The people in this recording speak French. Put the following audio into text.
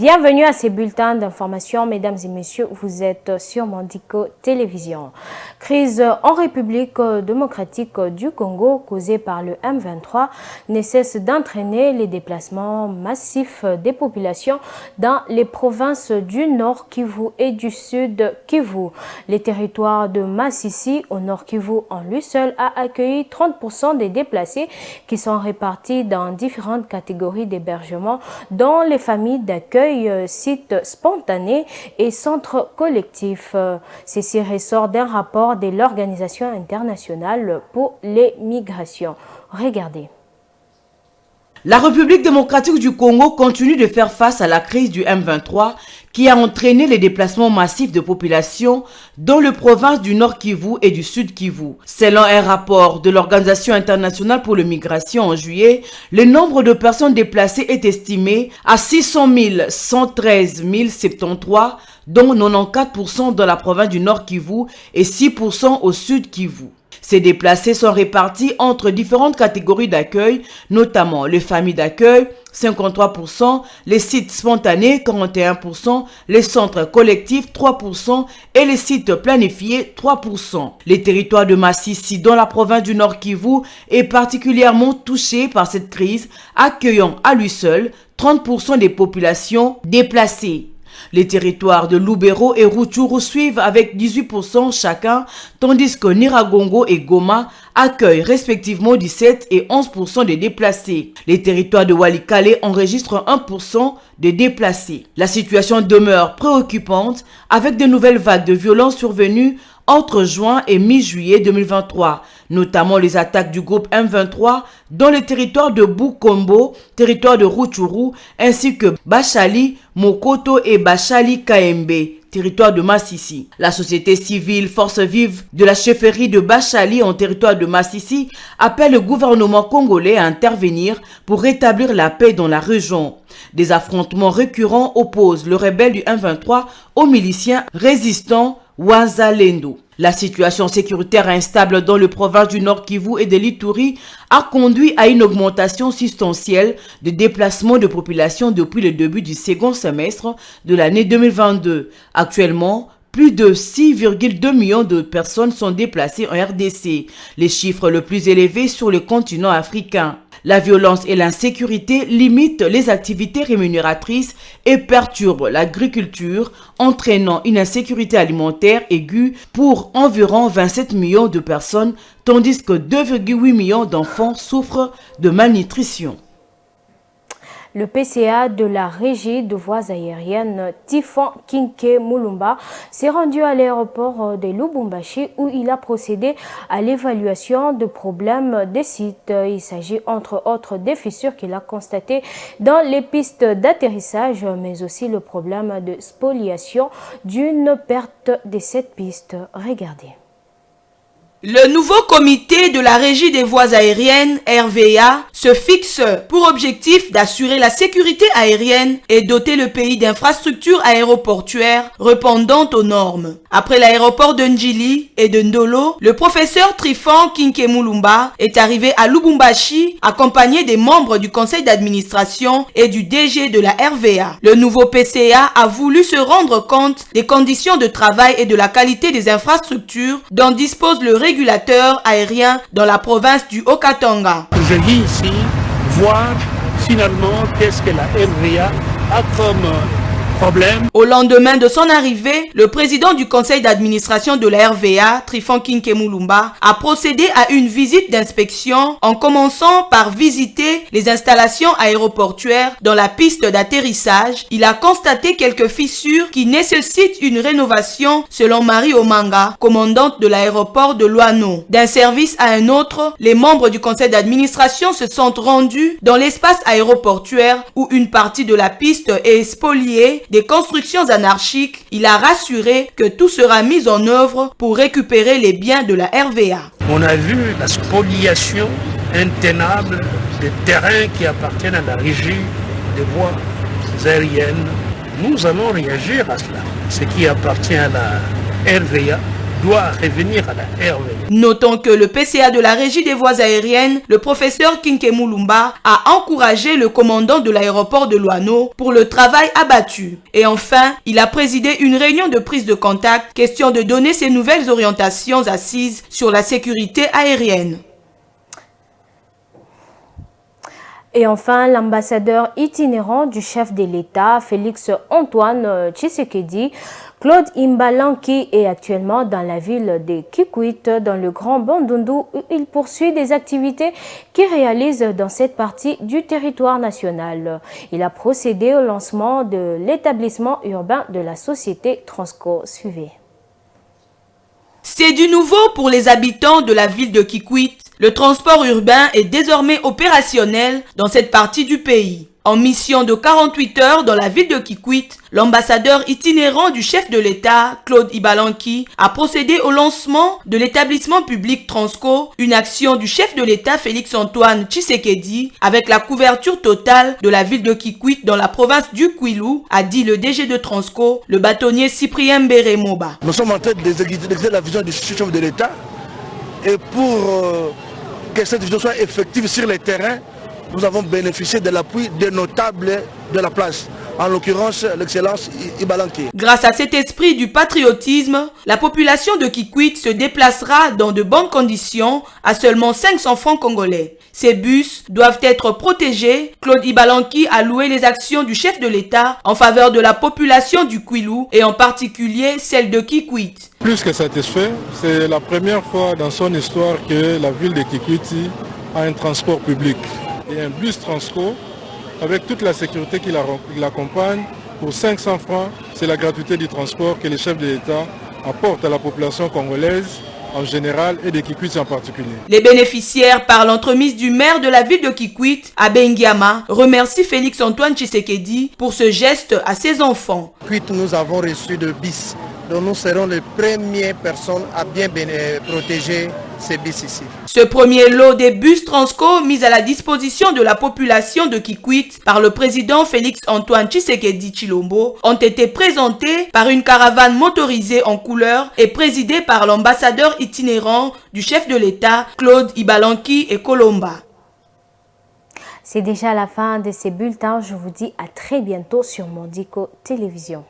Bienvenue à ces bulletins d'information, mesdames et messieurs, vous êtes sur Mandico Télévision. Crise en République démocratique du Congo causée par le M23 ne cesse d'entraîner les déplacements massifs des populations dans les provinces du Nord Kivu et du Sud Kivu. Les territoires de Masisi au Nord Kivu en lui seul a accueilli 30% des déplacés qui sont répartis dans différentes catégories d'hébergement, dont les familles d'accueil, sites spontanés et centres collectifs. Ceci ressort d'un rapport de l'Organisation internationale pour les migrations. Regardez. La République démocratique du Congo continue de faire face à la crise du M23 qui a entraîné les déplacements massifs de population dans les provinces du Nord Kivu et du Sud Kivu. Selon un rapport de l'Organisation internationale pour les migrations en juillet, le nombre de personnes déplacées est estimé à 600 113 073, dont 94% dans la province du Nord Kivu et 6% au Sud Kivu. Ces déplacés sont répartis entre différentes catégories d'accueil, notamment les familles d'accueil, 53%, les sites spontanés, 41%, les centres collectifs, 3% et les sites planifiés, 3%. Les territoires de Masisi, dans la province du Nord Kivu, est particulièrement touché par cette crise, accueillant à lui seul 30% des populations déplacées. Les territoires de Lubero et Rutshuru suivent avec 18% chacun, tandis que Nyiragongo et Goma accueillent respectivement 17 et 11% des déplacés. Les territoires de Walikale enregistrent 1% des déplacés. La situation demeure préoccupante avec de nouvelles vagues de violence survenues entre juin et mi-juillet 2023, notamment les attaques du groupe M23 dans les territoires de Bukombo, territoire de Rutshuru, ainsi que Bachali, Mokoto et Bachali Kaembe, territoire de Masisi. La société civile, force vive de la chefferie de Bachali en territoire de Masisi, appelle le gouvernement congolais à intervenir pour rétablir la paix dans la région. Des affrontements récurrents opposent le rebelle du M23 aux miliciens résistants Wazalendo. La situation sécuritaire instable dans le province du Nord Kivu et de l'Ituri a conduit à une augmentation substantielle de déplacements de population depuis le début du second semestre de l'année 2022. Actuellement, plus de 6,2 millions de personnes sont déplacées en RDC, les chiffres le plus élevés sur le continent africain. La violence et l'insécurité limitent les activités rémunératrices et perturbent l'agriculture, entraînant une insécurité alimentaire aiguë pour environ 27 millions de personnes, tandis que 2,8 millions d'enfants souffrent de malnutrition. Le PCA de la Régie de voies aériennes Tifon Kinke Mulumba s'est rendu à l'aéroport de Lubumbashi où il a procédé à l'évaluation de problèmes des sites. Il s'agit entre autres des fissures qu'il a constatées dans les pistes d'atterrissage, mais aussi le problème de spoliation d'une perte de cette piste. Regardez. Le nouveau comité de la Régie des voies aériennes, RVA, se fixe pour objectif d'assurer la sécurité aérienne et doter le pays d'infrastructures aéroportuaires répondant aux normes. Après l'aéroport de Njili et de Ndolo, le professeur Trifon Kinke Mulumba est arrivé à Lubumbashi accompagné des membres du conseil d'administration et du DG de la RVA. Le nouveau PCA a voulu se rendre compte des conditions de travail et de la qualité des infrastructures dont dispose le régulateur aérien dans la province du Haut-Katanga. Je viens ici voir finalement qu'est-ce que la RVA a comme problème. Au lendemain de son arrivée, le président du conseil d'administration de la RVA, Trifon Kinke Mulumba, a procédé à une visite d'inspection en commençant par visiter les installations aéroportuaires dans la piste d'atterrissage. Il a constaté quelques fissures qui nécessitent une rénovation selon Marie Omanga, commandante de l'aéroport de Luano. D'un service à un autre, les membres du conseil d'administration se sont rendus dans l'espace aéroportuaire où une partie de la piste est spoliée, des constructions anarchiques. Il a rassuré que tout sera mis en œuvre pour récupérer les biens de la RVA. On a vu la spoliation intenable des terrains qui appartiennent à la régie des voies aériennes. Nous allons réagir à cela. Ce qui appartient à la RVA doit revenir à la RVA. Notons que le PCA de la Régie des voies aériennes, le professeur Kinkemu Lumba, a encouragé le commandant de l'aéroport de Loano pour le travail abattu. Et enfin, il a présidé une réunion de prise de contact, question de donner ses nouvelles orientations assises sur la sécurité aérienne. Et enfin, l'ambassadeur itinérant du chef de l'État, Félix Antoine Tshisekedi, Claude Imbalanki, est actuellement dans la ville de Kikwit, dans le Grand Bandundu, où il poursuit des activités qu'il réalise dans cette partie du territoire national. Il a procédé au lancement de l'établissement urbain de la société Transco. Suivez. C'est du nouveau pour les habitants de la ville de Kikwit. Le transport urbain est désormais opérationnel dans cette partie du pays. En mission de 48 heures dans la ville de Kikwit, l'ambassadeur itinérant du chef de l'État, Claude Imbalanki, a procédé au lancement de l'établissement public Transco, une action du chef de l'État Félix Antoine Tshisekedi, avec la couverture totale de la ville de Kikwit dans la province du Kwilu, a dit le DG de Transco, le bâtonnier Cyprien Beremoba. Nous sommes en train d'exécuter la vision du chef de l'État et pour que cette vision soit effective sur le terrain, nous avons bénéficié de l'appui des notables de la place, en l'occurrence l'excellence Imbalanki. Grâce à cet esprit du patriotisme, la population de Kikwit se déplacera dans de bonnes conditions à seulement 500 francs congolais. Ces bus doivent être protégés. Claude Imbalanki a loué les actions du chef de l'État en faveur de la population du Kwilu et en particulier celle de Kikwit. Plus que satisfait, c'est la première fois dans son histoire que la ville de Kikwit a un transport public. Et un bus Transco avec toute la sécurité qui l'accompagne pour 500 francs. C'est la gratuité du transport que le chef de l'État apporte à la population congolaise en général et de Kikwit en particulier. Les bénéficiaires, par l'entremise du maire de la ville de Kikwit, Abbé Ngiama, remercient Félix Antoine Tshisekedi pour ce geste à ses enfants. Nous avons reçu de bis, donc nous serons les premières personnes à bien protéger ces bus ici. Ce premier lot des bus Transco mis à la disposition de la population de Kikwit par le président Félix Antoine Tshisekedi Tshilombo ont été présentés par une caravane motorisée en couleur et présidée par l'ambassadeur itinérant du chef de l'État Claude Imbalanki et Kolomba. C'est déjà la fin de ces bulletins. Je vous dis à très bientôt sur Mondico Télévision.